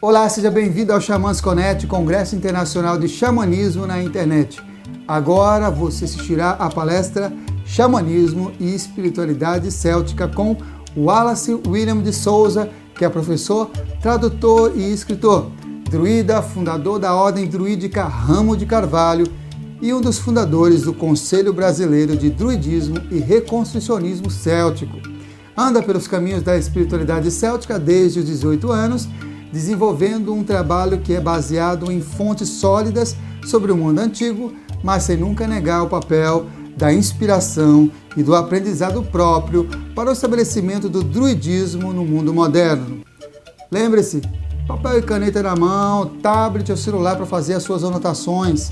Olá, seja bem-vindo ao Xamãs Connect, Congresso Internacional de Xamanismo na Internet. Agora você assistirá à palestra Xamanismo e Espiritualidade Céltica com Wallace William de Souza, que é professor, tradutor e escritor, druida, fundador da Ordem Druídica Ramo de Carvalho e um dos fundadores do Conselho Brasileiro de Druidismo e Reconstrucionismo Céltico. Anda pelos caminhos da espiritualidade céltica desde os 18 anos, desenvolvendo um trabalho que é baseado em fontes sólidas sobre o mundo antigo, mas sem nunca negar o papel da inspiração e do aprendizado próprio para o estabelecimento do druidismo no mundo moderno. Lembre-se, papel e caneta na mão, tablet ou celular para fazer as suas anotações.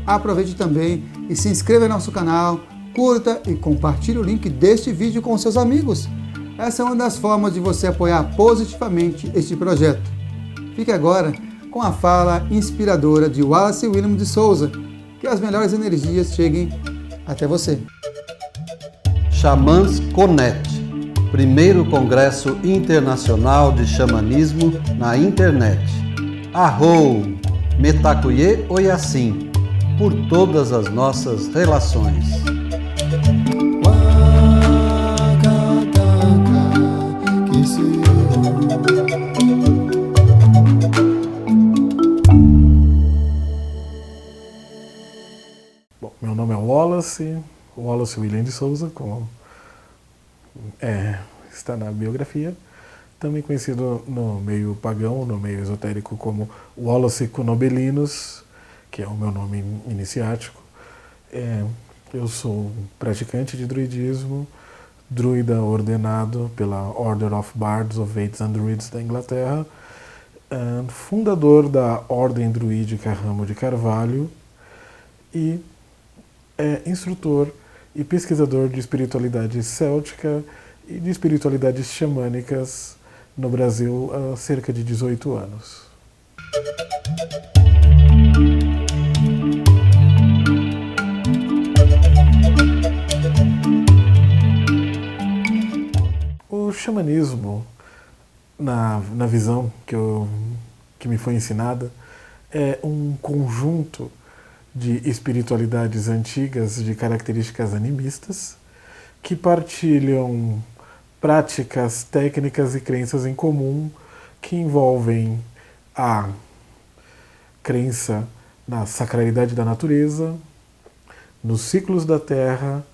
Aproveite também e se inscreva em nosso canal, curta e compartilhe o link deste vídeo com seus amigos. Essa é uma das formas de você apoiar positivamente este projeto. Fique agora com a fala inspiradora de Wallace William de Souza. Que as melhores energias cheguem até você. Xamãs Connect, primeiro Congresso Internacional de Xamanismo na Internet. Arrou, Metacuye Oyassim, por todas as nossas relações. Bom, meu nome é Wallace William de Souza, como está na biografia, também conhecido no meio pagão, no meio esotérico como Wallace Cunobelinus, que é o meu nome iniciático. Eu sou praticante de druidismo, druida ordenado pela Order of Bards of Faiths and Druids da Inglaterra, fundador da Ordem Druídica Ramo de Carvalho e instrutor e pesquisador de espiritualidade céltica e de espiritualidades xamânicas no Brasil há cerca de 18 anos. O xamanismo, na visão que me foi ensinada, é um conjunto de espiritualidades antigas de características animistas que partilham práticas, técnicas e crenças em comum que envolvem a crença na sacralidade da natureza, nos ciclos da Terra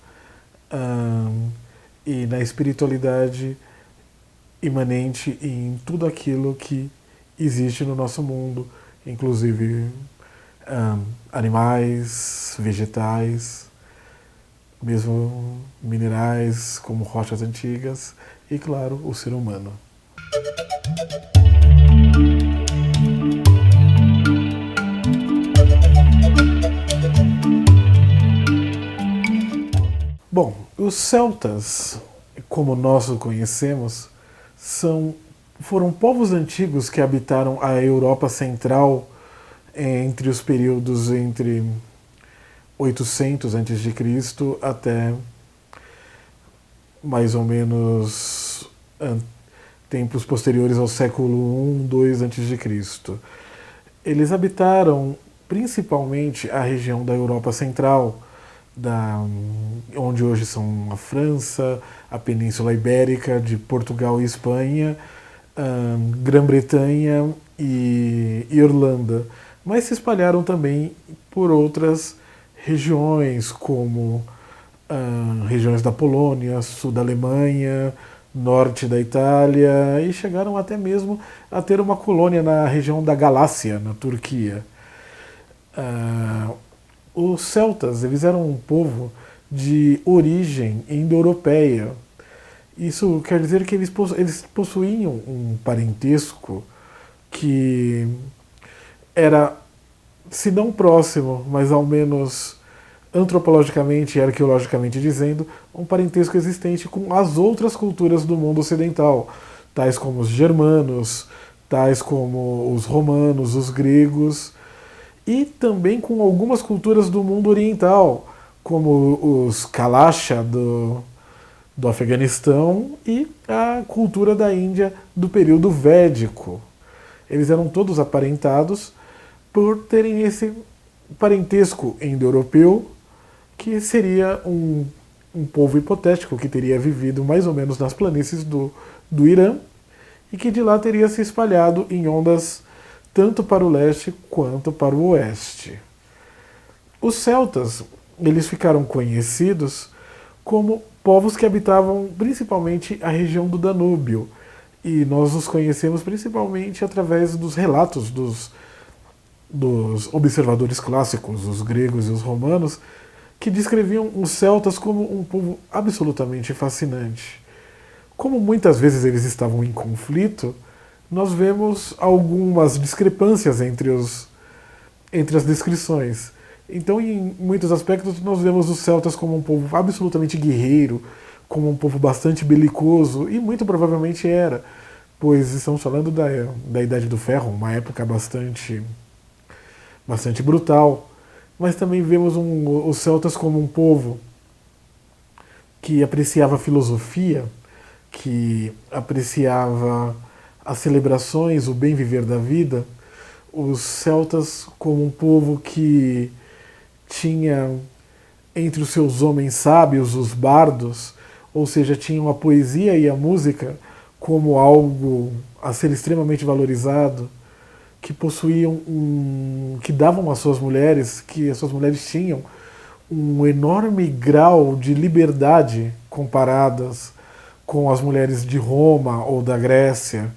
e na espiritualidade imanente em tudo aquilo que existe no nosso mundo, inclusive animais, vegetais, mesmo minerais como rochas antigas e, claro, o ser humano. Bom, os celtas, como nós o conhecemos, foram povos antigos que habitaram a Europa Central entre os períodos entre 800 a.C. até mais ou menos tempos posteriores ao século I, II a.C. Eles habitaram principalmente a região da Europa Central, onde hoje são a França, a Península Ibérica, de Portugal e Espanha, Grã-Bretanha e Irlanda, mas se espalharam também por outras regiões, como regiões da Polônia, sul da Alemanha, norte da Itália, e chegaram até mesmo a ter uma colônia na região da Galácia, na Turquia. Os celtas, eles eram um povo de origem indo-europeia. Isso quer dizer que eles possuíam um parentesco que era, se não próximo, mas ao menos antropologicamente e arqueologicamente dizendo, um parentesco existente com as outras culturas do mundo ocidental, tais como os germanos, tais como os romanos, os gregos, e também com algumas culturas do mundo oriental, como os Kalasha do Afeganistão e a cultura da Índia do período védico. Eles eram todos aparentados por terem esse parentesco indo-europeu, que seria um povo hipotético que teria vivido mais ou menos nas planícies do Irã e que de lá teria se espalhado em ondas tanto para o leste quanto para o oeste. Os celtas, eles ficaram conhecidos como povos que habitavam principalmente a região do Danúbio, e nós os conhecemos principalmente através dos relatos dos observadores clássicos, os gregos e os romanos, que descreviam os celtas como um povo absolutamente fascinante. Como muitas vezes eles estavam em conflito, nós vemos algumas discrepâncias entre as descrições. Então, em muitos aspectos, nós vemos os celtas como um povo absolutamente guerreiro, como um povo bastante belicoso, e muito provavelmente era, pois estamos falando da Idade do Ferro, uma época bastante brutal. Mas também vemos os celtas como um povo que apreciava a filosofia, que apreciava as celebrações, o bem viver da vida. Os celtas como um povo que tinha entre os seus homens sábios os bardos, ou seja, tinham a poesia e a música como algo a ser extremamente valorizado, que possuíam que davam às suas mulheres, que as suas mulheres tinham um enorme grau de liberdade comparadas com as mulheres de Roma ou da Grécia,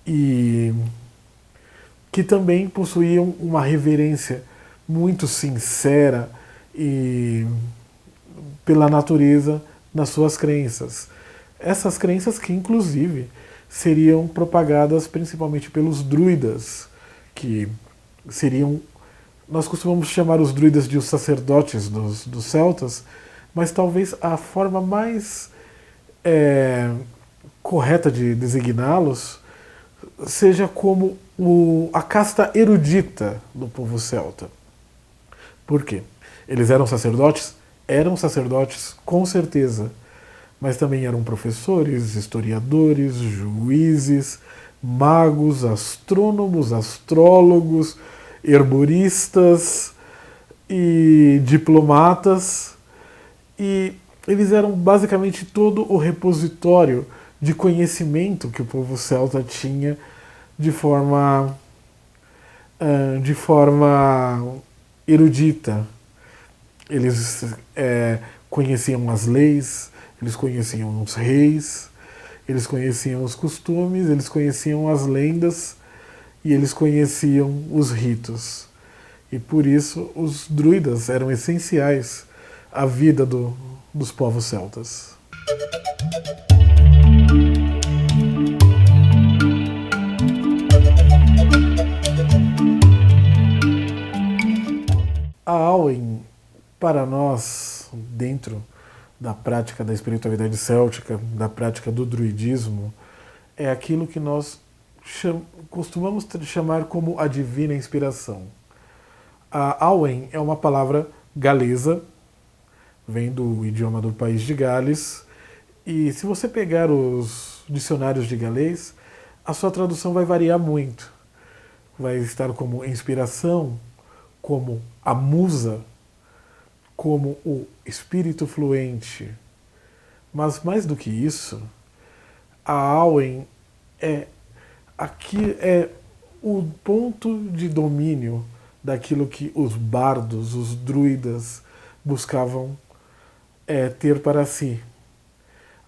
e que também possuíam uma reverência muito sincera e pela natureza nas suas crenças. Essas crenças que, inclusive, seriam propagadas principalmente pelos druidas, que seriam, nós costumamos chamar os druidas de os sacerdotes dos celtas, mas talvez a forma mais correta de designá-los seja como a casta erudita do povo celta. Por quê? Eles eram sacerdotes? Eram sacerdotes, com certeza, mas também eram professores, historiadores, juízes, magos, astrônomos, astrólogos, herboristas e diplomatas, e eles eram basicamente todo o repositório de conhecimento que o povo celta tinha de forma erudita. Eles conheciam as leis, eles conheciam os reis, eles conheciam os costumes, eles conheciam as lendas e eles conheciam os ritos. E por isso os druidas eram essenciais à vida dos povos celtas. A Awen, para nós, dentro da prática da espiritualidade céltica, da prática do druidismo, é aquilo que nós costumamos chamar como a divina inspiração. A Awen é uma palavra galesa, vem do idioma do país de Gales, e se você pegar os dicionários de galês, a sua tradução vai variar muito. Vai estar como inspiração, como a musa, como o espírito fluente. Mas mais do que isso, a Awen é o ponto de domínio daquilo que os bardos, os druidas, buscavam ter para si.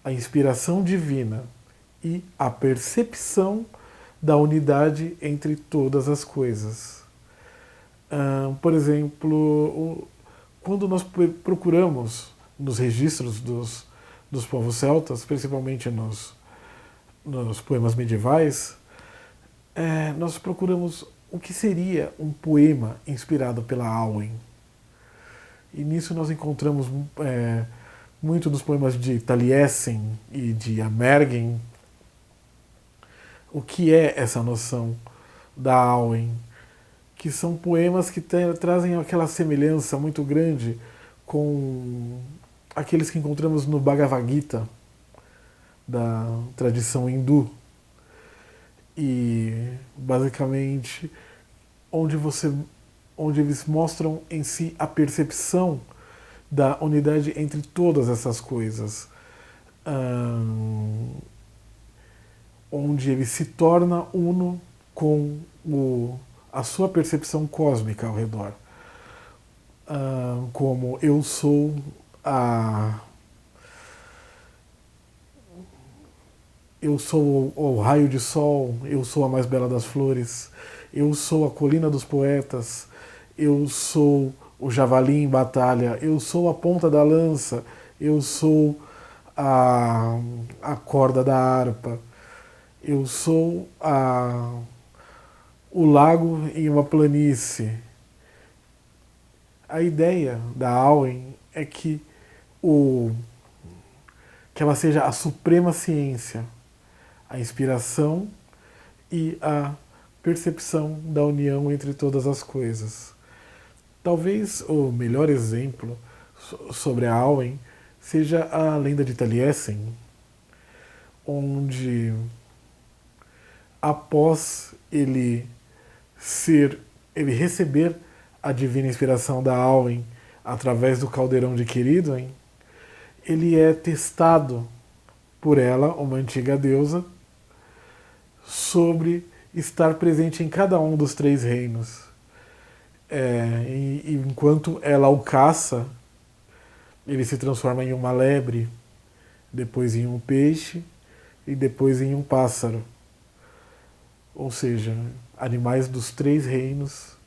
A inspiração divina e a percepção da unidade entre todas as coisas. Por exemplo, quando nós procuramos nos registros dos povos celtas, principalmente nos poemas medievais, nós procuramos o que seria um poema inspirado pela Awen. E nisso nós encontramos muito dos poemas de Taliesin e de Amergem. O que é essa noção da Awen? Que são poemas que trazem aquela semelhança muito grande com aqueles que encontramos no Bhagavad Gita, da tradição hindu. e basicamente onde eles mostram em si a percepção da unidade entre todas essas coisas, onde ele se torna uno com a sua percepção cósmica ao redor, como eu sou o raio de sol, eu sou a mais bela das flores, eu sou a colina dos poetas, eu sou o javali em batalha, eu sou a ponta da lança, eu sou a corda da harpa, eu sou o lago em uma planície. A ideia da Awen é que ela seja a suprema ciência, a inspiração e a percepção da união entre todas as coisas. Talvez o melhor exemplo sobre a Awen seja a lenda de Taliesin, onde após ele receber a divina inspiração da Awen através do caldeirão de Queridoin, ele é testado por ela, uma antiga deusa, sobre estar presente em cada um dos 3 reinos. E enquanto ela o caça, ele se transforma em uma lebre, depois em um peixe e depois em um pássaro. Ou seja, animais dos 3 reinos,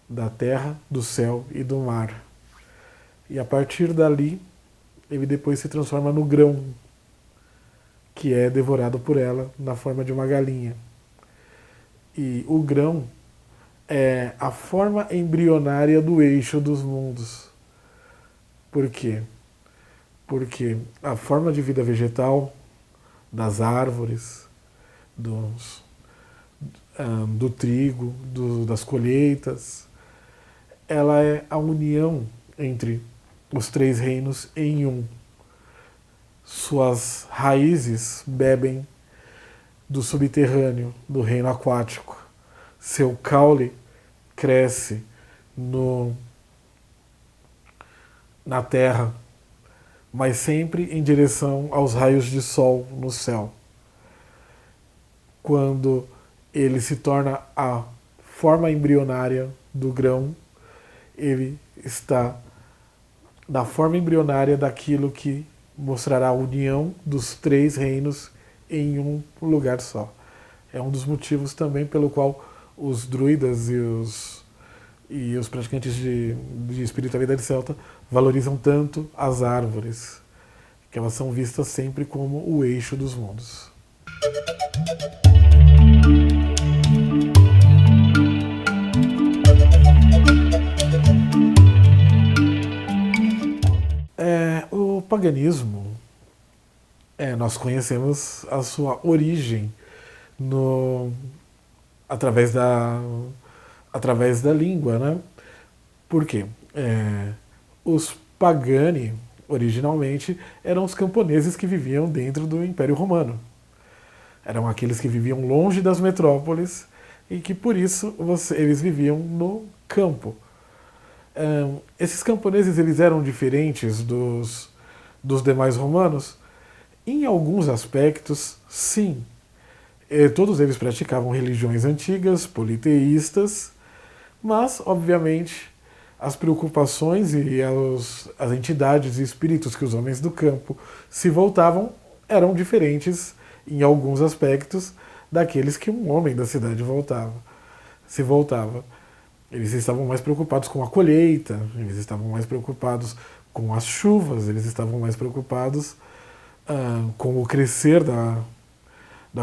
da terra, do céu e do mar. E a partir dali, ele depois se transforma no grão, que é devorado por ela na forma de uma galinha. E o grão é a forma embrionária do eixo dos mundos. Por quê? Porque a forma de vida vegetal das árvores, do trigo, das colheitas, ela é a união entre os 3 reinos em um. Suas raízes bebem do subterrâneo, do reino aquático. Seu caule cresce na terra, mas sempre em direção aos raios de sol no céu. Quando ele se torna a forma embrionária do grão, ele está na forma embrionária daquilo que mostrará a união dos 3 reinos em um lugar só. É um dos motivos também pelo qual os druidas e os praticantes de espiritualidade celta valorizam tanto as árvores, que elas são vistas sempre como o eixo dos mundos. O paganismo, nós conhecemos a sua origem através da língua, né? Por quê? Os pagani, originalmente, eram os camponeses que viviam dentro do Império Romano. Eram aqueles que viviam longe das metrópoles e que, por isso, eles viviam no campo. Esses camponeses eles eram diferentes dos demais romanos? Em alguns aspectos, sim. Todos eles praticavam religiões antigas, politeístas, mas, obviamente, as preocupações e as entidades e espíritos que os homens do campo se voltavam eram diferentes, em alguns aspectos, daqueles que um homem da cidade se voltava. Eles estavam mais preocupados com a colheita, eles estavam mais preocupados com as chuvas, eles estavam mais preocupados com o crescer da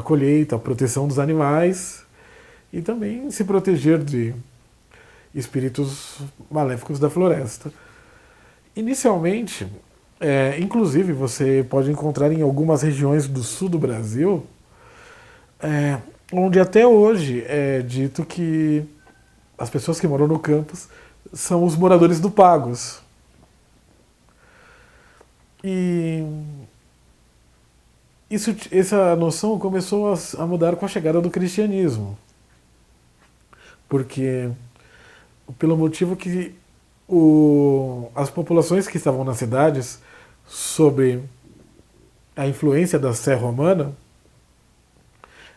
colheita, a proteção dos animais e também se proteger de espíritos maléficos da floresta. Inicialmente, inclusive você pode encontrar em algumas regiões do sul do Brasil, onde até hoje é dito que as pessoas que moram no campus são os moradores do Pagos. Essa noção começou a mudar com a chegada do cristianismo, porque pelo motivo que as populações que estavam nas cidades, sob a influência da Sé romana,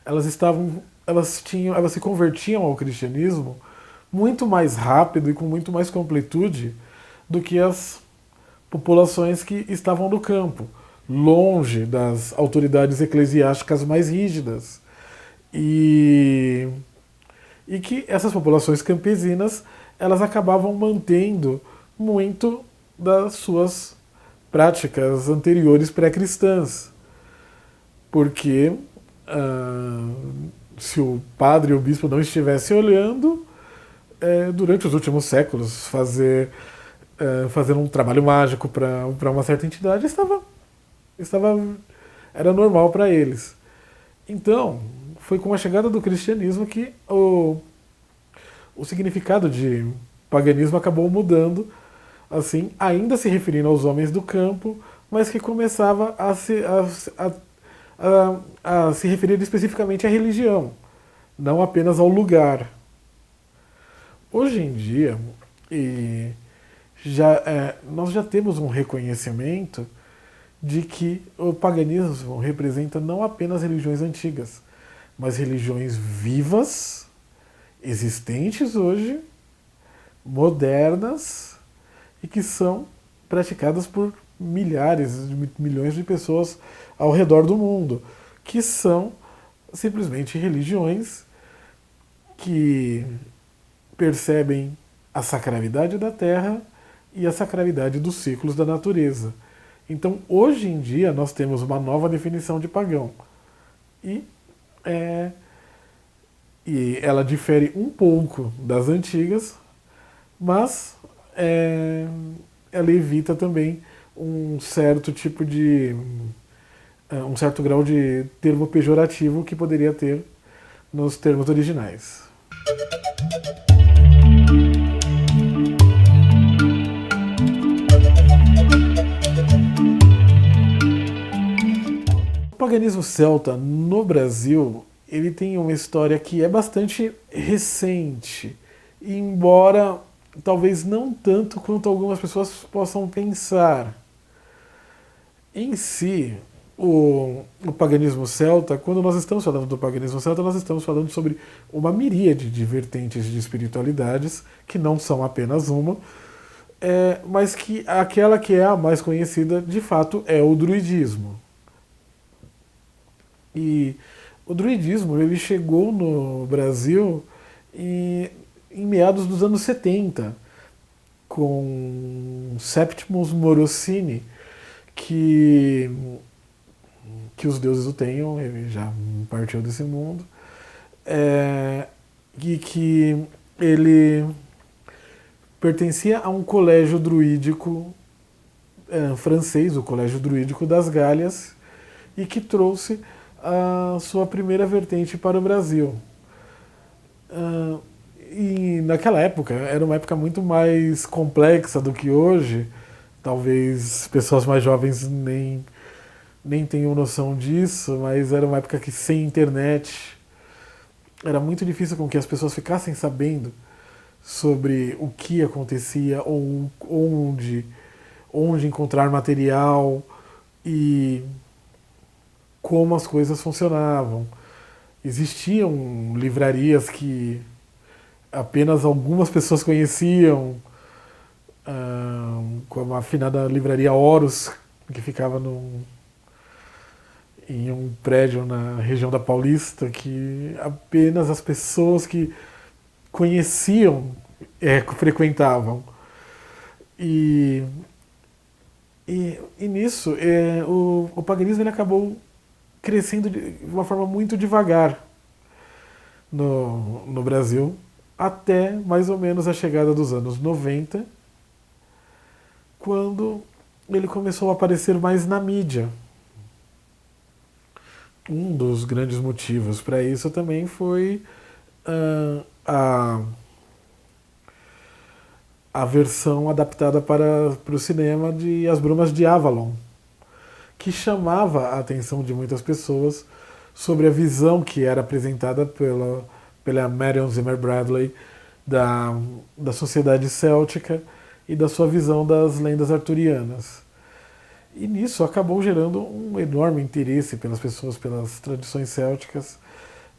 elas se convertiam ao cristianismo muito mais rápido e com muito mais completude do que as populações que estavam no campo, longe das autoridades eclesiásticas mais rígidas. E que essas populações campesinas, elas acabavam mantendo muito das suas práticas anteriores pré-cristãs. Porque se o padre ou o bispo não estivesse olhando, durante os últimos séculos, fazer um trabalho mágico para uma certa entidade era normal para eles. Então, foi com a chegada do cristianismo que o significado de paganismo acabou mudando, assim, ainda se referindo aos homens do campo, mas que começava a se referir especificamente à religião, não apenas ao lugar. Hoje em dia, nós já temos um reconhecimento de que o paganismo representa não apenas religiões antigas, mas religiões vivas, existentes hoje, modernas, e que são praticadas por milhares, milhões de pessoas ao redor do mundo, que são simplesmente religiões que percebem a sacralidade da terra e a sacralidade dos ciclos da natureza. Então, hoje em dia, nós temos uma nova definição de pagão. E ela difere um pouco das antigas, mas ela evita também um certo tipo de um certo grau de termo pejorativo que poderia ter nos termos originais. O paganismo celta no Brasil, ele tem uma história que é bastante recente, embora talvez não tanto quanto algumas pessoas possam pensar. Em si, o paganismo celta, quando nós estamos falando do paganismo celta, nós estamos falando sobre uma miríade de vertentes de espiritualidades, que não são apenas uma, mas que aquela que é a mais conhecida, de fato, é o druidismo. E o druidismo ele chegou no Brasil em meados dos anos 70, com Septimus Morosini, que os deuses o tenham, ele já partiu desse mundo, e que ele pertencia a um colégio druídico francês, o Colégio Druídico das Galhas, e que trouxe a sua primeira vertente para o Brasil. E naquela época, era uma época muito mais complexa do que hoje, talvez pessoas mais jovens nem tenham noção disso, mas era uma época que sem internet era muito difícil com que as pessoas ficassem sabendo sobre o que acontecia, ou onde encontrar material e como as coisas funcionavam. Existiam livrarias que apenas algumas pessoas conheciam, como a afinada livraria Horus, que ficava em um prédio na região da Paulista, que apenas as pessoas que conheciam frequentavam. E nisso, o paganismo ele acabou crescendo de uma forma muito devagar no Brasil, até mais ou menos a chegada dos anos 90, quando ele começou a aparecer mais na mídia. Um dos grandes motivos para isso também foi a versão adaptada para o cinema de As Brumas de Avalon, que chamava a atenção de muitas pessoas sobre a visão que era apresentada pela Marion Zimmer Bradley da sociedade céltica e da sua visão das lendas arturianas. E nisso acabou gerando um enorme interesse pelas pessoas, pelas tradições célticas,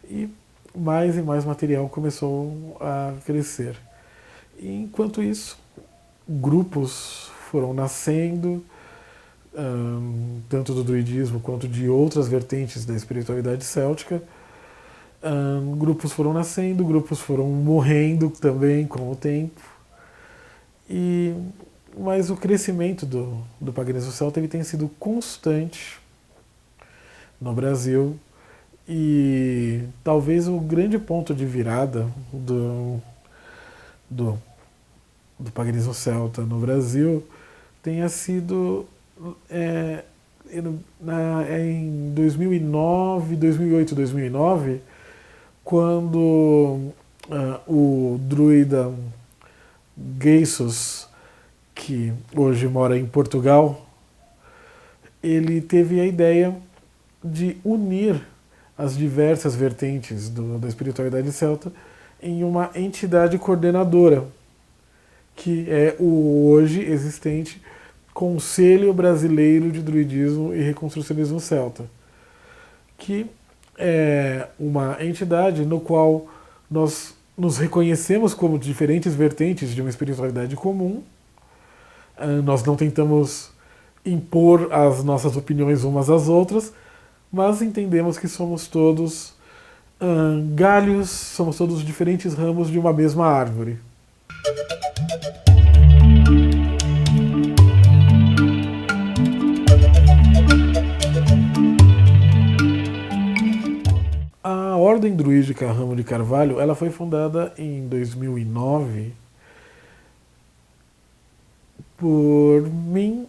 e mais material começou a crescer. E enquanto isso, grupos foram nascendo, tanto do druidismo quanto de outras vertentes da espiritualidade céltica. Grupos foram nascendo, grupos foram morrendo também com o tempo. Mas o crescimento do paganismo celta ele tem sido constante no Brasil, e talvez o grande ponto de virada do paganismo celta no Brasil tenha sido em 2009, 2008, 2009, quando o druida Geisos, que hoje mora em Portugal, ele teve a ideia de unir as diversas vertentes da espiritualidade celta em uma entidade coordenadora, que é o hoje existente Conselho Brasileiro de Druidismo e Reconstrucionismo Celta, que é uma entidade no qual nós nos reconhecemos como diferentes vertentes de uma espiritualidade comum. Nós não tentamos impor as nossas opiniões umas às outras, mas entendemos que somos todos galhos, somos todos diferentes ramos de uma mesma árvore. A Ordem Druídica Ramo de Carvalho ela foi fundada em 2009 por mim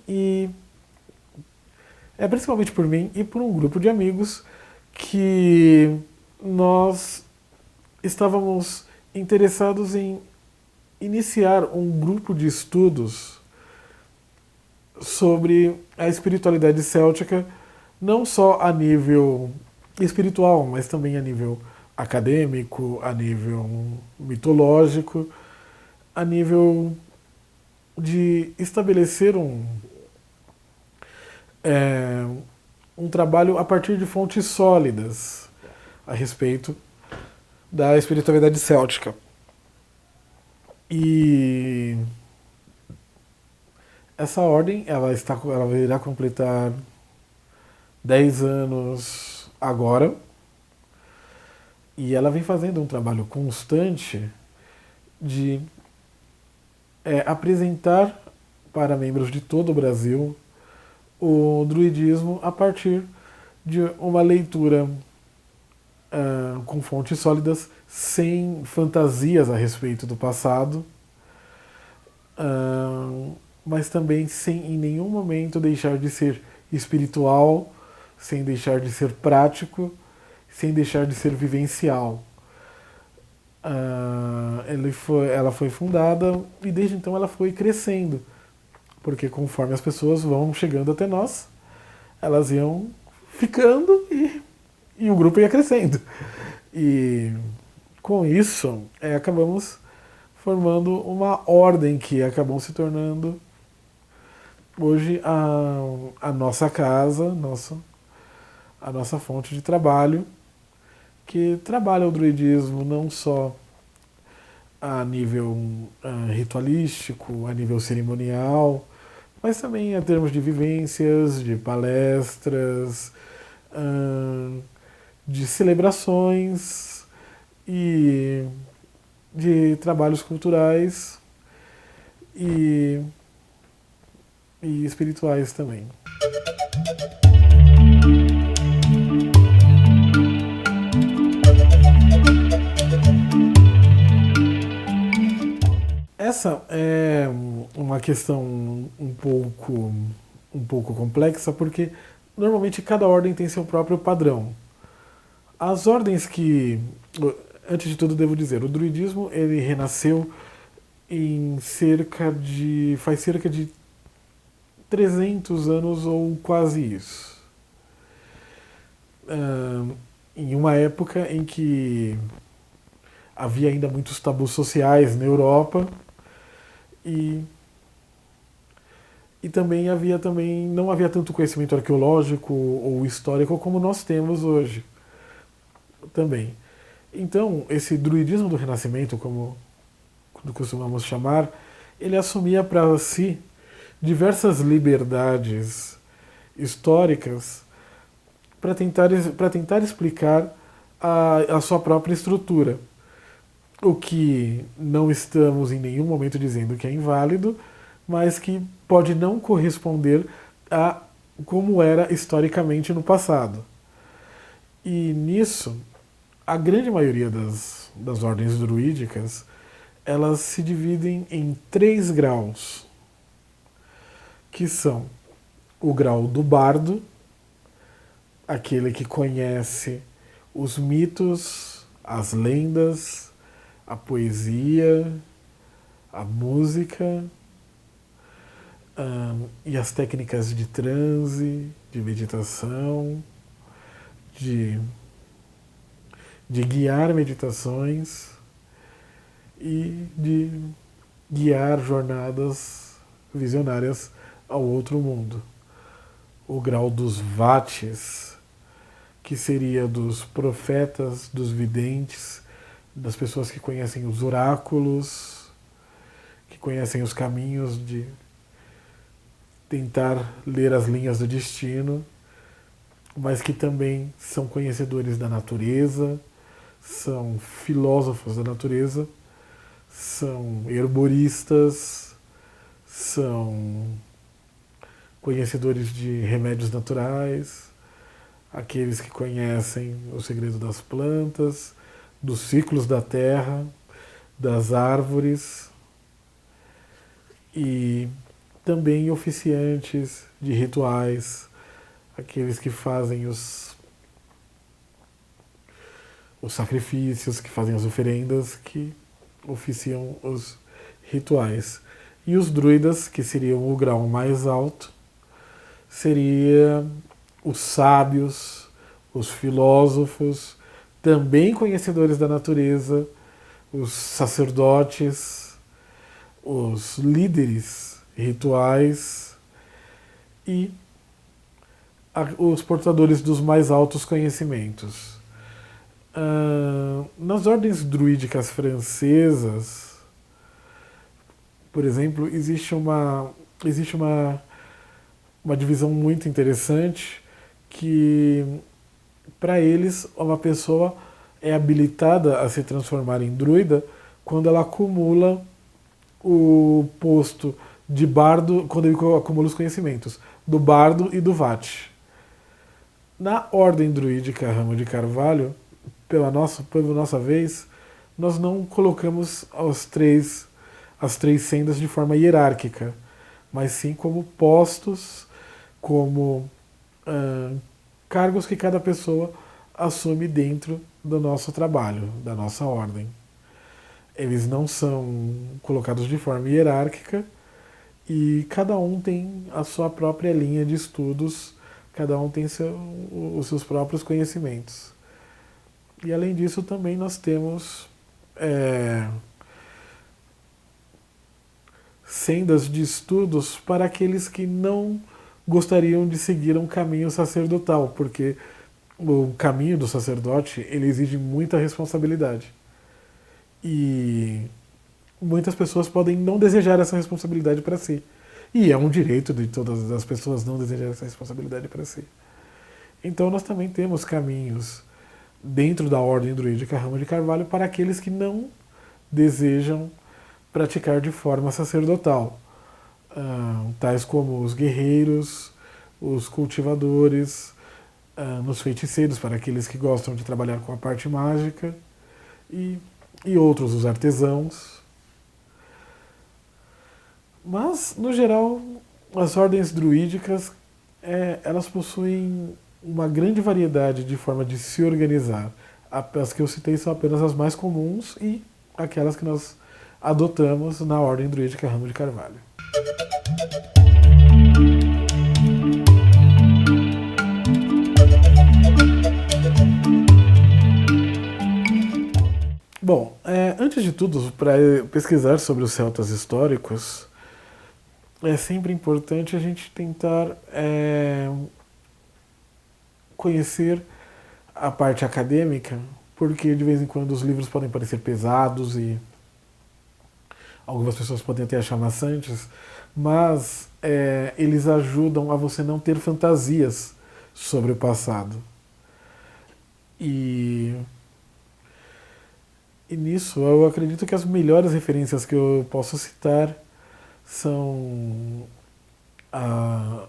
principalmente por mim e por um grupo de amigos que nós estávamos interessados em iniciar um grupo de estudos sobre a espiritualidade céltica, não só a nível espiritual, mas também a nível acadêmico, a nível mitológico, a nível de estabelecer um trabalho a partir de fontes sólidas a respeito da espiritualidade céltica. E essa ordem ela irá completar 10 anos agora, e ela vem fazendo um trabalho constante de apresentar para membros de todo o Brasil o druidismo a partir de uma leitura com fontes sólidas, sem fantasias a respeito do passado, mas também sem em nenhum momento deixar de ser espiritual, sem deixar de ser prático, sem deixar de ser vivencial. Ela foi fundada e desde então ela foi crescendo, porque conforme as pessoas vão chegando até nós, elas iam ficando e o grupo ia crescendo. E com isso acabamos formando uma ordem que acabou se tornando hoje a nossa casa, a nossa fonte de trabalho, que trabalha o druidismo não só a nível ritualístico, a nível cerimonial, mas também em termos de vivências, de palestras, de celebrações e de trabalhos culturais e espirituais também. Essa é uma questão um pouco complexa, porque normalmente cada ordem tem seu próprio padrão. As ordens antes de tudo devo dizer, o druidismo ele renasceu faz cerca de 300 anos ou quase isso. Em uma época em que havia ainda muitos tabus sociais na Europa e também não havia tanto conhecimento arqueológico ou histórico como nós temos hoje também. Então, esse druidismo do Renascimento, como costumamos chamar, ele assumia para si diversas liberdades históricas para tentar explicar a sua própria estrutura. O que não estamos em nenhum momento dizendo que é inválido, mas que pode não corresponder a como era historicamente no passado. E nisso, a grande maioria das ordens druídicas, elas se dividem em 3 graus, que são o grau do bardo, aquele que conhece os mitos, as lendas, a poesia, a música e as técnicas de transe, de meditação, de guiar meditações e de guiar jornadas visionárias ao outro mundo. O grau dos vates, que seria dos profetas, dos videntes, das pessoas que conhecem os oráculos, que conhecem os caminhos de tentar ler as linhas do destino, mas que também são conhecedores da natureza, são filósofos da natureza, são herboristas, são conhecedores de remédios naturais, aqueles que conhecem o segredo das plantas, dos ciclos da terra, das árvores, e também oficiantes de rituais, aqueles que fazem os sacrifícios, que fazem as oferendas, que oficiam os rituais. E os druidas, que seriam o grau mais alto, seria os sábios, os filósofos, também conhecedores da natureza, os sacerdotes, os líderes rituais e os portadores dos mais altos conhecimentos. Nas ordens druídicas francesas, por exemplo, existe uma divisão muito interessante que, para eles, uma pessoa é habilitada a se transformar em druida quando ela acumula o posto de bardo, quando ele acumula os conhecimentos do bardo e do vate. Na ordem druídica Ramo de Carvalho, pela nossa vez, nós não colocamos as três sendas de forma hierárquica, mas sim como postos, como cargos que cada pessoa assume dentro do nosso trabalho, da nossa ordem. Eles não são colocados de forma hierárquica e cada um tem a sua própria linha de estudos, cada um tem os seus próprios conhecimentos. E além disso também nós temos sendas de estudos para aqueles que não gostariam de seguir um caminho sacerdotal, porque o caminho do sacerdote ele exige muita responsabilidade. E muitas pessoas podem não desejar essa responsabilidade para si. E é um direito de todas as pessoas não desejar essa responsabilidade para si. Então nós também temos caminhos dentro da ordem druídica Ramo de Carvalho para aqueles que não desejam praticar de forma sacerdotal, tais como os guerreiros, os cultivadores, nos feiticeiros, para aqueles que gostam de trabalhar com a parte mágica, e outros, os artesãos. Mas, no geral, as ordens druídicas elas possuem uma grande variedade de forma de se organizar. As que eu citei são apenas as mais comuns e aquelas que nós adotamos na ordem druídica Ramo de Carvalho. Bom, antes de tudo, para pesquisar sobre os celtas históricos, é sempre importante a gente tentar conhecer a parte acadêmica, porque de vez em quando os livros podem parecer pesados e algumas pessoas podem até achar maçantes, mas eles ajudam a você não ter fantasias sobre o passado. E nisso eu acredito que as melhores referências que eu posso citar são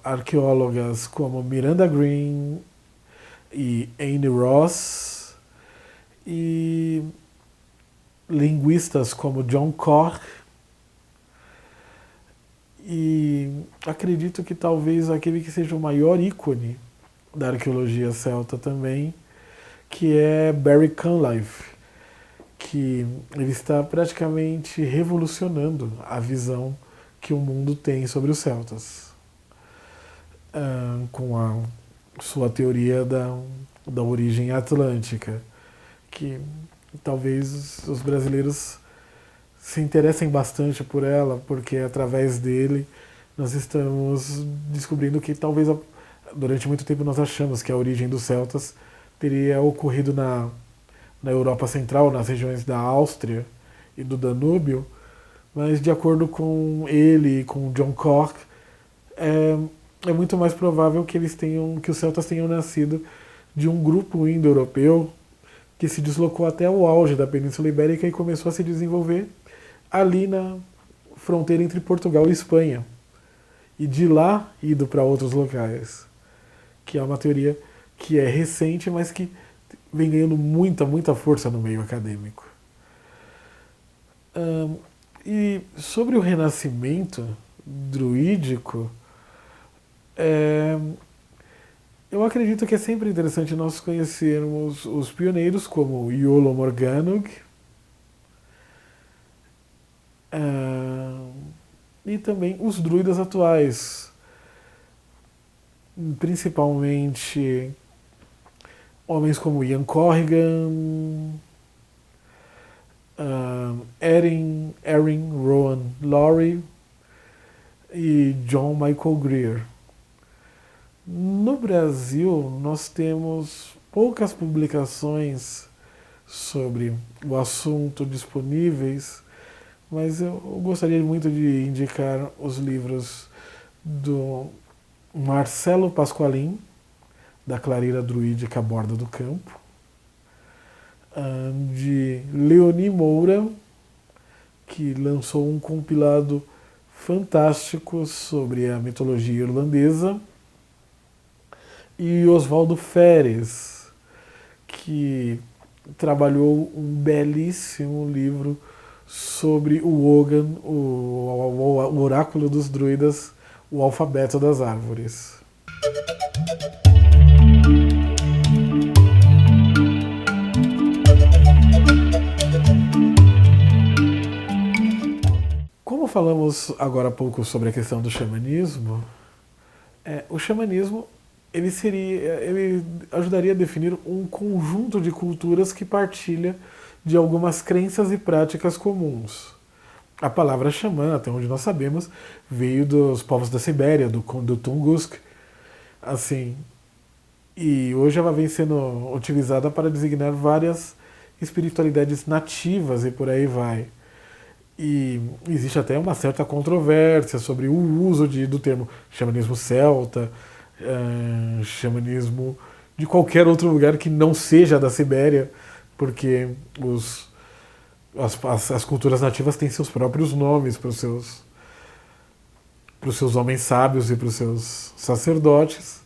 arqueólogas como Miranda Green e Anne Ross, e linguistas como John Koch, e acredito que talvez aquele que seja o maior ícone da arqueologia celta também, que é Barry Cunliffe, que ele está praticamente revolucionando a visão que o mundo tem sobre os celtas, com a sua teoria da origem atlântica, que talvez os brasileiros se interessem bastante por ela, porque através dele nós estamos descobrindo que talvez durante muito tempo nós achamos que a origem dos celtas teria ocorrido na Europa Central, nas regiões da Áustria e do Danúbio, mas de acordo com ele e com John Koch, é muito mais provável que os celtas tenham nascido de um grupo indo-europeu que se deslocou até o auge da Península Ibérica e começou a se desenvolver ali na fronteira entre Portugal e Espanha, e de lá ido para outros locais, que é uma teoria que é recente, mas que vem ganhando muita força no meio acadêmico. E sobre o renascimento druídico, eu acredito que é sempre interessante nós conhecermos os pioneiros como Iolo Morganwg, e também os druidas atuais, principalmente homens como Ian Corrigan, Erin Rowan Laurie e John Michael Greer. No Brasil, nós temos poucas publicações sobre o assunto disponíveis, mas eu gostaria muito de indicar os livros do Marcelo Pasqualin, da Clareira Druídica à Borda do Campo, de Leoni Moura, que lançou um compilado fantástico sobre a mitologia irlandesa, e Oswaldo Feres, que trabalhou um belíssimo livro sobre o Wogan, o oráculo dos druidas, o alfabeto das árvores. Como falamos agora há pouco sobre a questão do xamanismo, o xamanismo ele ajudaria a definir um conjunto de culturas que partilha de algumas crenças e práticas comuns. A palavra xamã, até onde nós sabemos, veio dos povos da Sibéria, do Tungusk, assim, e hoje ela vem sendo utilizada para designar várias espiritualidades nativas e por aí vai. E existe até uma certa controvérsia sobre o uso do termo xamanismo celta, xamanismo de qualquer outro lugar que não seja da Sibéria, porque as culturas nativas têm seus próprios nomes para os seus homens sábios e para os seus sacerdotes.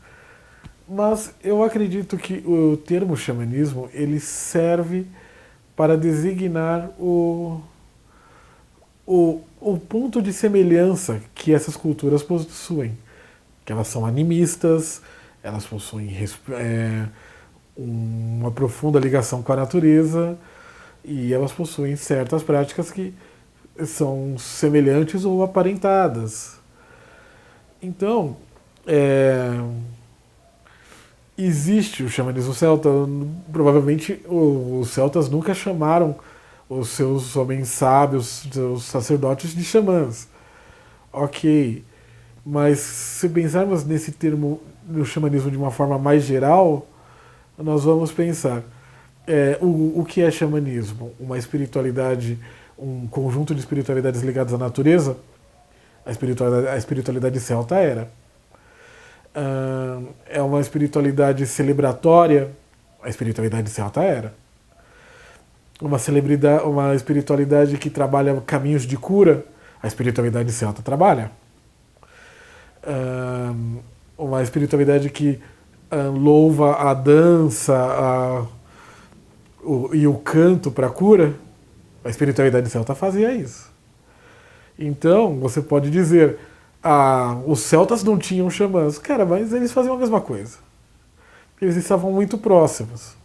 Mas eu acredito que o termo xamanismo ele serve para designar o ponto de semelhança que essas culturas possuem. Que elas são animistas, elas possuem uma profunda ligação com a natureza e elas possuem certas práticas que são semelhantes ou aparentadas. Então, existe o xamanismo celta. Provavelmente os celtas nunca chamaram os seus homens sábios, os sacerdotes de xamãs. Ok, mas se pensarmos nesse termo, no xamanismo de uma forma mais geral, nós vamos pensar o que é xamanismo? Uma espiritualidade, um conjunto de espiritualidades ligadas à natureza? A espiritualidade celta era. É uma espiritualidade celebratória? A espiritualidade celta era. Uma espiritualidade que trabalha caminhos de cura? A espiritualidade celta trabalha. Uma espiritualidade que louva a dança e o canto para a cura? A espiritualidade celta fazia isso. Então, você pode dizer, os celtas não tinham xamãs. Cara, mas eles faziam a mesma coisa. Eles estavam muito próximos.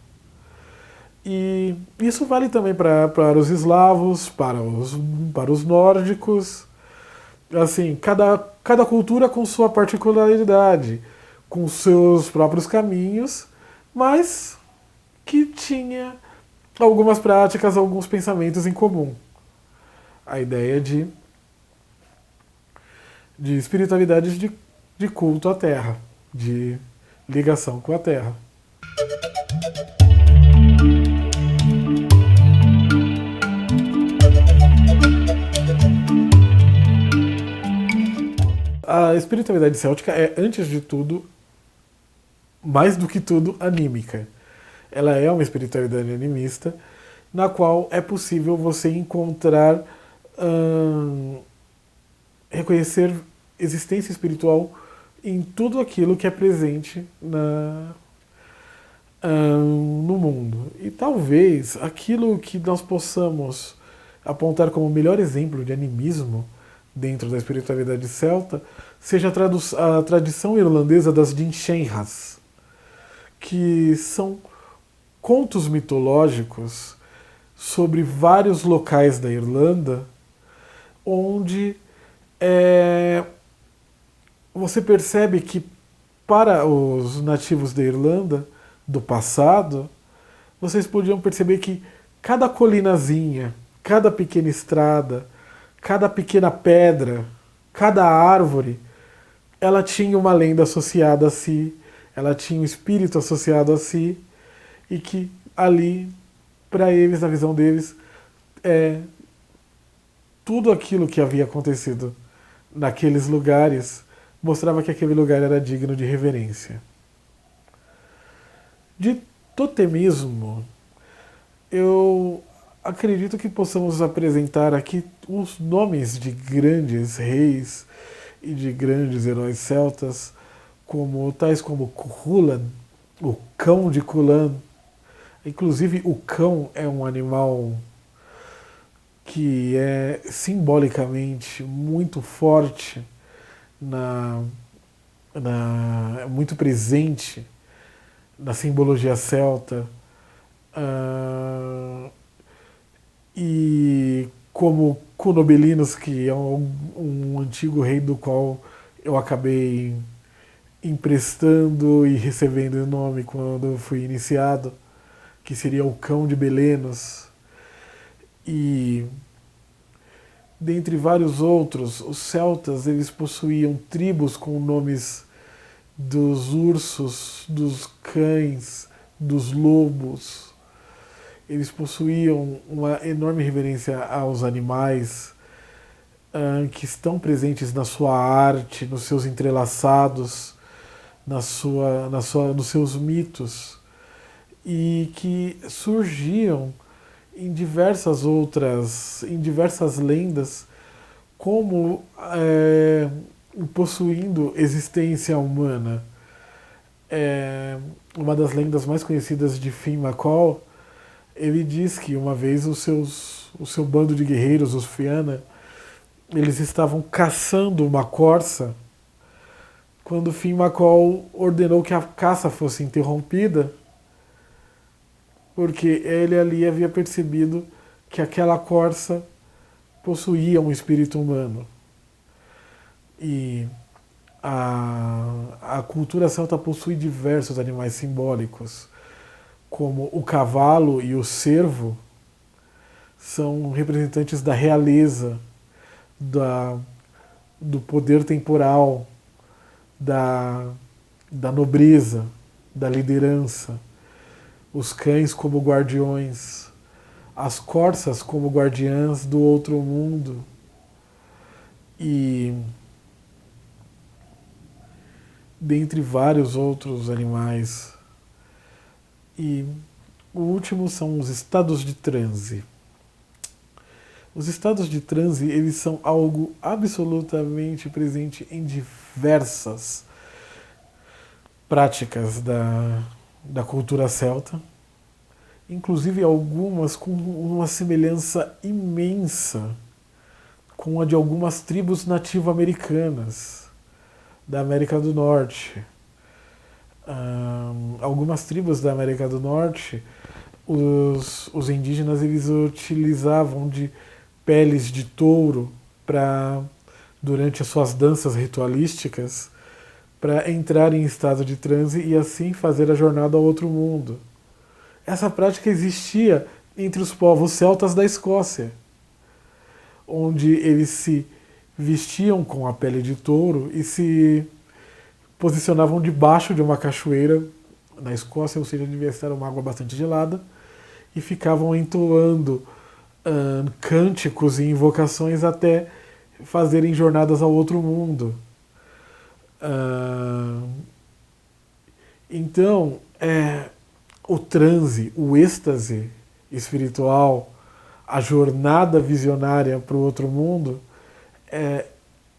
E isso vale também para os eslavos, para os nórdicos. Assim, cada cultura com sua particularidade, com seus próprios caminhos, mas que tinha algumas práticas, alguns pensamentos em comum. A ideia de espiritualidade de culto à Terra, de ligação com a Terra. A espiritualidade céltica é, antes de tudo, mais do que tudo, anímica. Ela é uma espiritualidade animista, na qual é possível você encontrar, reconhecer existência espiritual em tudo aquilo que é presente no mundo. E talvez aquilo que nós possamos apontar como o melhor exemplo de animismo dentro da espiritualidade celta seja a tradição irlandesa das Dinsheinhas, que são contos mitológicos sobre vários locais da Irlanda, onde você percebe que para os nativos da Irlanda do passado, vocês podiam perceber que cada colinazinha, cada pequena estrada, cada pequena pedra, cada árvore, ela tinha uma lenda associada a si, ela tinha um espírito associado a si, e que ali, para eles, na visão deles, tudo aquilo que havia acontecido naqueles lugares mostrava que aquele lugar era digno de reverência. De totemismo, eu acredito que possamos apresentar aqui os nomes de grandes reis e de grandes heróis celtas, tais como Cuchulainn, o cão de Culann. Inclusive, o cão é um animal que é simbolicamente muito forte, muito presente na simbologia celta. E como Cunobelinus, que é um antigo rei do qual eu acabei emprestando e recebendo o nome quando eu fui iniciado, que seria o cão de Belenus. E dentre vários outros, os celtas eles possuíam tribos com nomes dos ursos, dos cães, dos lobos. Eles possuíam uma enorme reverência aos animais, que estão presentes na sua arte, nos seus entrelaçados, nos seus mitos, e que surgiam em diversas lendas como possuindo existência humana. Uma das lendas mais conhecidas de Finn McCall, ele diz que uma vez o seu bando de guerreiros, os Fianna, eles estavam caçando uma corça quando Finn McCall ordenou que a caça fosse interrompida, porque ele ali havia percebido que aquela corça possuía um espírito humano. E a cultura celta possui diversos animais simbólicos, como o cavalo e o cervo são representantes da realeza, do poder temporal, da nobreza, da liderança, os cães como guardiões, as corças como guardiãs do outro mundo, e dentre vários outros animais. E o último são os estados de transe. Os estados de transe, eles são algo absolutamente presente em diversas práticas da cultura celta, inclusive algumas com uma semelhança imensa com a de algumas tribos nativo-americanas da América do Norte. Algumas tribos da América do Norte, os indígenas, eles utilizavam de peles de touro durante as suas danças ritualísticas, para entrar em estado de transe e assim fazer a jornada ao outro mundo. Essa prática existia entre os povos celtas da Escócia, onde eles se vestiam com a pele de touro e se posicionavam debaixo de uma cachoeira na Escócia, ou seja, devia estar uma água bastante gelada, e ficavam entoando cânticos e invocações até fazerem jornadas ao outro mundo. Então, o transe, o êxtase espiritual, a jornada visionária para o outro mundo é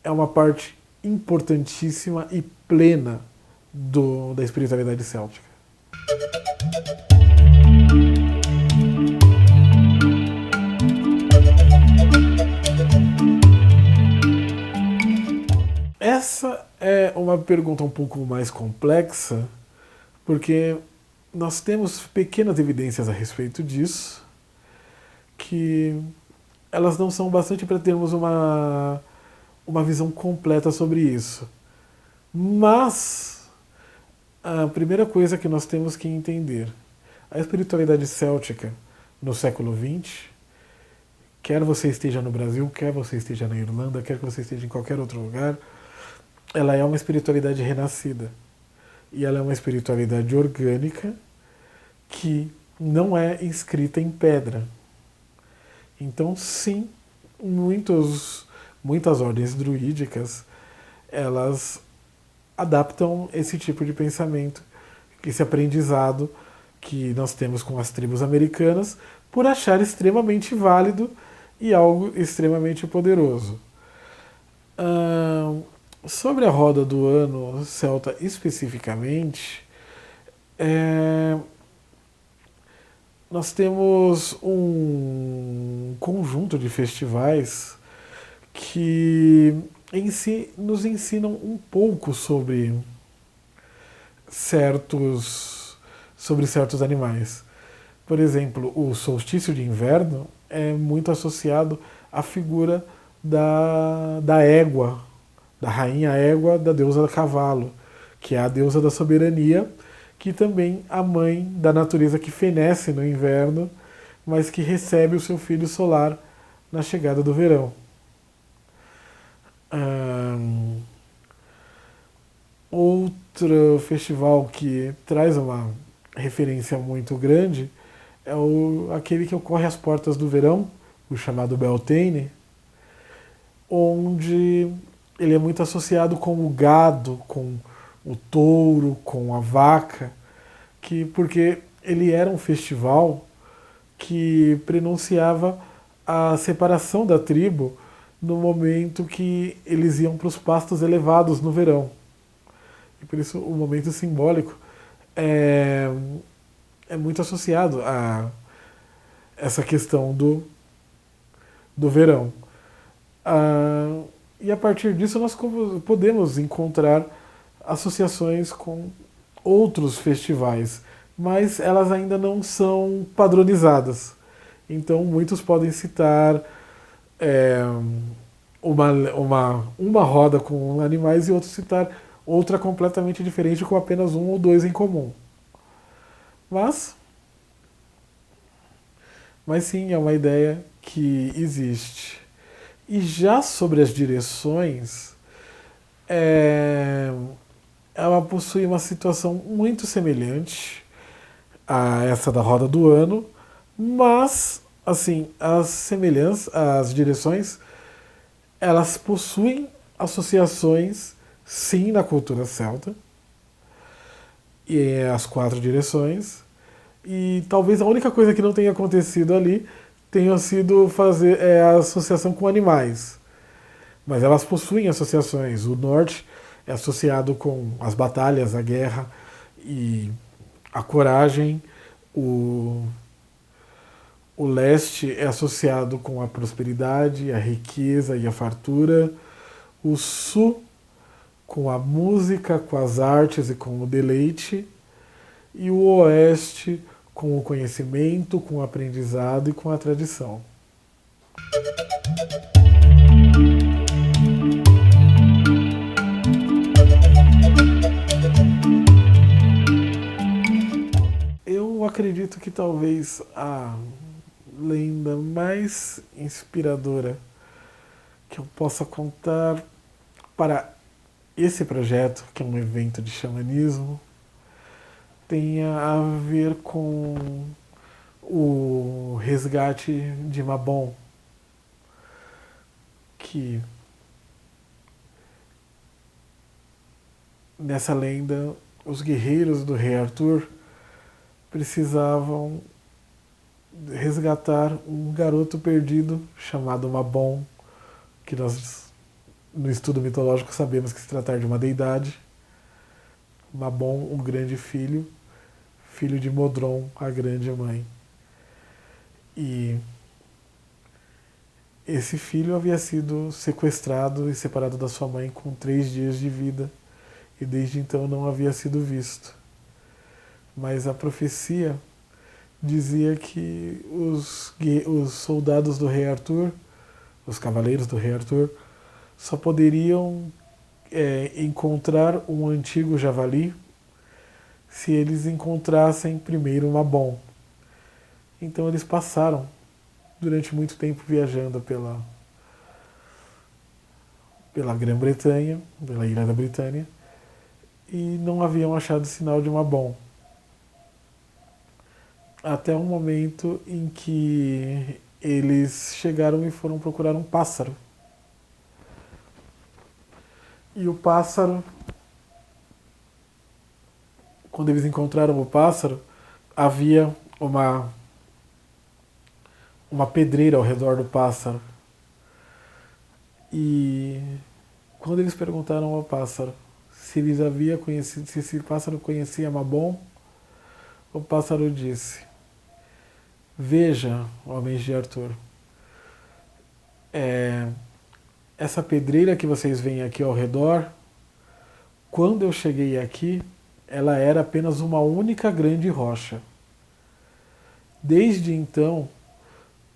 uma parte importantíssima e plena da espiritualidade céltica. Essa é uma pergunta um pouco mais complexa, porque nós temos pequenas evidências a respeito disso, que elas não são bastante para termos uma visão completa sobre isso. Mas a primeira coisa que nós temos que entender, a espiritualidade céltica no século XX, quer você esteja no Brasil, quer você esteja na Irlanda, quer que você esteja em qualquer outro lugar, ela é uma espiritualidade renascida. E ela é uma espiritualidade orgânica que não é inscrita em pedra. Então, sim, muitas ordens druídicas, elas adaptam esse tipo de pensamento, esse aprendizado que nós temos com as tribos americanas, por achar extremamente válido e algo extremamente poderoso. Sobre a roda do ano celta especificamente, nós temos um conjunto de festivais que em si nos ensinam um pouco sobre certos animais. Por exemplo, o solstício de inverno é muito associado à figura da égua, da rainha égua, da deusa cavalo, que é a deusa da soberania, que também a mãe da natureza que fenece no inverno, mas que recebe o seu filho solar na chegada do verão. Outro festival que traz uma referência muito grande é aquele que ocorre às portas do verão, o chamado Beltane, onde ele é muito associado com o gado, com o touro, com a vaca, porque ele era um festival que prenunciava a separação da tribo no momento que eles iam para os pastos elevados no verão. E por isso o momento simbólico é muito associado a essa questão do verão. E a partir disso nós podemos encontrar associações com outros festivais, mas elas ainda não são padronizadas. Então muitos podem citar uma roda com animais e outros citar outra completamente diferente com apenas um ou dois em comum. Mas sim, é uma ideia que existe. E já sobre as direções, ela possui uma situação muito semelhante a essa da roda do ano, mas assim, as direções, elas possuem associações sim na cultura celta, e as 4 direções, e talvez a única coisa que não tenha acontecido ali tenha sido fazer a associação com animais. Mas elas possuem associações. O norte é associado com as batalhas, a guerra e a coragem. O leste é associado com a prosperidade, a riqueza e a fartura. O sul com a música, com as artes e com o deleite. E o oeste com o conhecimento, com o aprendizado e com a tradição. Eu acredito que talvez a lenda mais inspiradora que eu possa contar para esse projeto, que é um evento de xamanismo, tenha a ver com o resgate de Mabon, que nessa lenda os guerreiros do rei Arthur precisavam resgatar um garoto perdido chamado Mabon, que nós no estudo mitológico sabemos que se tratar de uma deidade. Mabon, o grande filho de Modron, a grande mãe. E esse filho havia sido sequestrado e separado da sua mãe com 3 dias de vida, e desde então não havia sido visto. Mas a profecia dizia que os soldados do rei Arthur, os cavaleiros do rei Arthur, só poderiam encontrar um antigo javali se eles encontrassem primeiro Mabon. Então eles passaram durante muito tempo viajando pela Grã-Bretanha, pela ilha da Britânia, e não haviam achado sinal de Mabon. Até um momento em que eles chegaram e foram procurar um pássaro. E o pássaro, quando eles encontraram o pássaro, havia uma pedreira ao redor do pássaro. E quando eles perguntaram ao pássaro se eles havia conhecido, se esse pássaro conhecia Mabon, o pássaro disse: "Veja, homens de Arthur, essa pedreira que vocês veem aqui ao redor, quando eu cheguei aqui, ela era apenas uma única grande rocha. Desde então,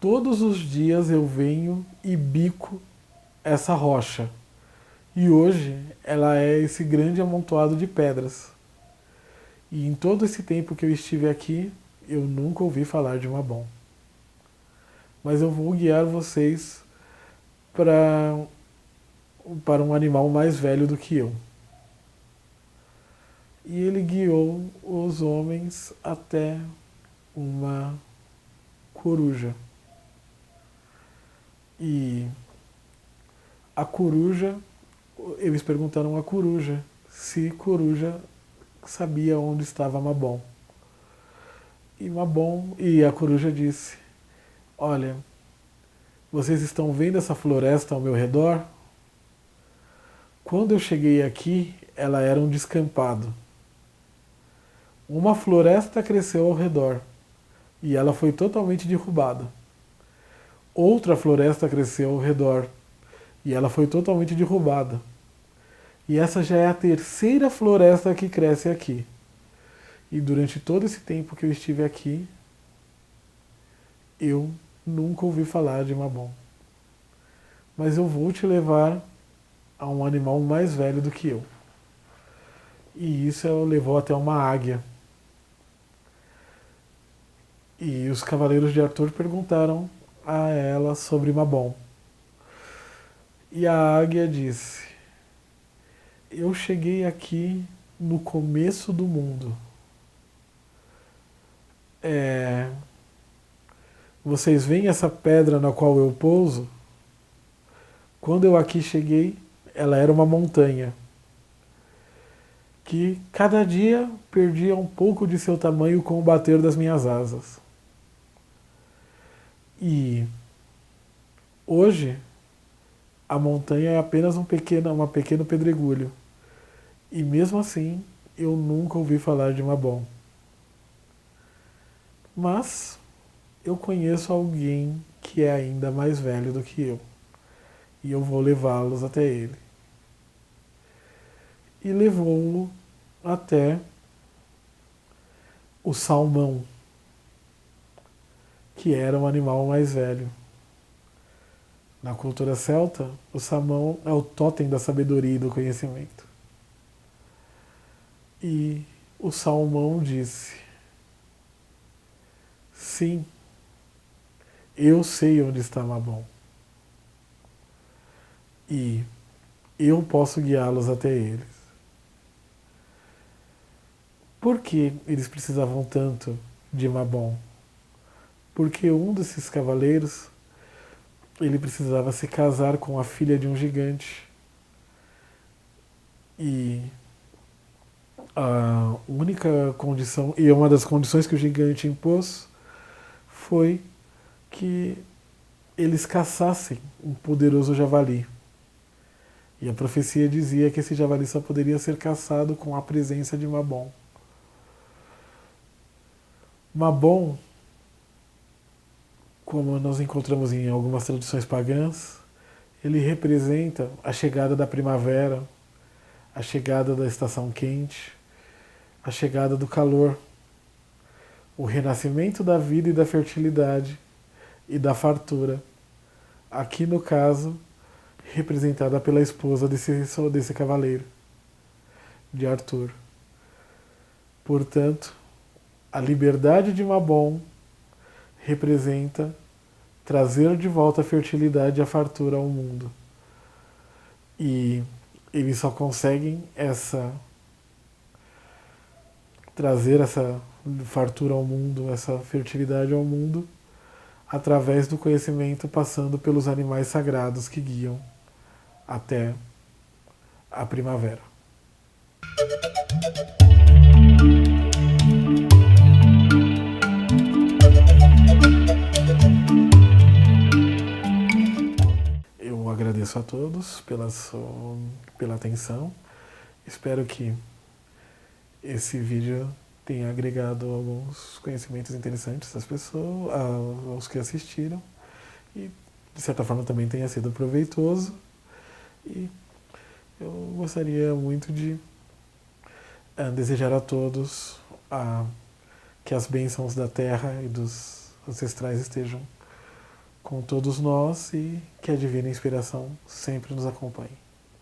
todos os dias eu venho e bico essa rocha. E hoje ela é esse grande amontoado de pedras. E em todo esse tempo que eu estive aqui, eu nunca ouvi falar de Mabon. Mas eu vou guiar vocês para um animal mais velho do que eu." E ele guiou os homens até uma coruja. E a coruja, eles perguntaram à coruja se coruja sabia onde estava Mabon. E a coruja disse: "Olha, vocês estão vendo essa floresta ao meu redor? Quando eu cheguei aqui, ela era um descampado. Uma floresta cresceu ao redor e ela foi totalmente derrubada. Outra floresta cresceu ao redor e ela foi totalmente derrubada. E essa já é a 3ª floresta que cresce aqui. E durante todo esse tempo que eu estive aqui, eu nunca ouvi falar de Mabon. Mas eu vou te levar a um animal mais velho do que eu." E isso levou até uma águia. E os cavaleiros de Arthur perguntaram a ela sobre Mabon. E a águia disse: eu cheguei aqui no começo do mundo. Vocês veem essa pedra na qual eu pouso? Quando eu aqui cheguei, ela era uma montanha que cada dia perdia um pouco de seu tamanho com o bater das minhas asas. E hoje a montanha é apenas um pequeno pedregulho. E mesmo assim, eu nunca ouvi falar de Mabon. Mas eu conheço alguém que é ainda mais velho do que eu. E eu vou levá-los até ele. E levou-o até o salmão, que era um animal mais velho. Na cultura celta, o salmão é o totem da sabedoria e do conhecimento. E o salmão disse: sim, eu sei onde está Mabon. E eu posso guiá-los até eles. Por que eles precisavam tanto de Mabon? Porque um desses cavaleiros, ele precisava se casar com a filha de um gigante. E a única condição, e uma das condições que o gigante impôs, foi que eles caçassem um poderoso javali. E a profecia dizia que esse javali só poderia ser caçado com a presença de Mabon. Mabon, como nós encontramos em algumas tradições pagãs, ele representa a chegada da primavera, a chegada da estação quente, a chegada do calor, o renascimento da vida e da fertilidade e da fartura. Aqui, no caso, representada pela esposa desse cavaleiro, de Arthur. Portanto, a liberdade de Mabon representa trazer de volta a fertilidade e a fartura ao mundo. E eles só conseguem trazer essa fartura ao mundo, essa fertilidade ao mundo, através do conhecimento, passando pelos animais sagrados que guiam até a primavera. Eu agradeço a todos pela atenção. Espero que esse vídeo tenha agregado alguns conhecimentos interessantes às pessoas, aos que assistiram, e de certa forma também tenha sido proveitoso. E eu gostaria muito de desejar a todos que as bênçãos da terra e dos ancestrais estejam com todos nós e que a divina inspiração sempre nos acompanhe.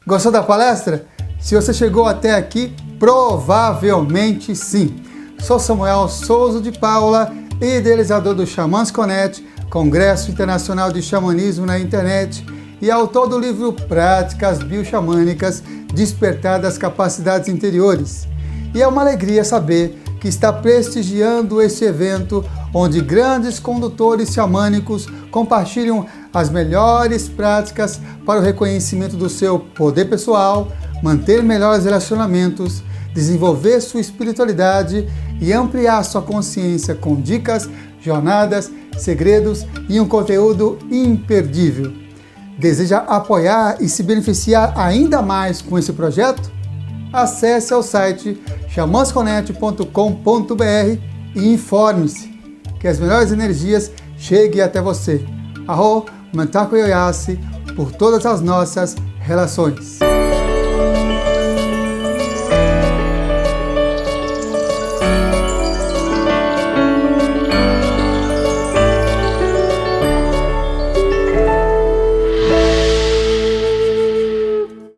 Gostou da palestra? Se você chegou até aqui, provavelmente sim. Sou Samuel Souza de Paula, idealizador do Xamãs Connect, Congresso Internacional de Xamanismo na Internet, e autor do livro Práticas Bioxamânicas, Despertar das Capacidades Interiores. E é uma alegria saber que está prestigiando este evento, onde grandes condutores xamânicos compartilham as melhores práticas para o reconhecimento do seu poder pessoal, manter melhores relacionamentos, desenvolver sua espiritualidade e ampliar sua consciência com dicas, jornadas, segredos e um conteúdo imperdível. Deseja apoiar e se beneficiar ainda mais com esse projeto? Acesse ao site xamansconnect.com.br e informe-se que as melhores energias cheguem até você. Arro Mantaku Yoyasi por todas as nossas relações.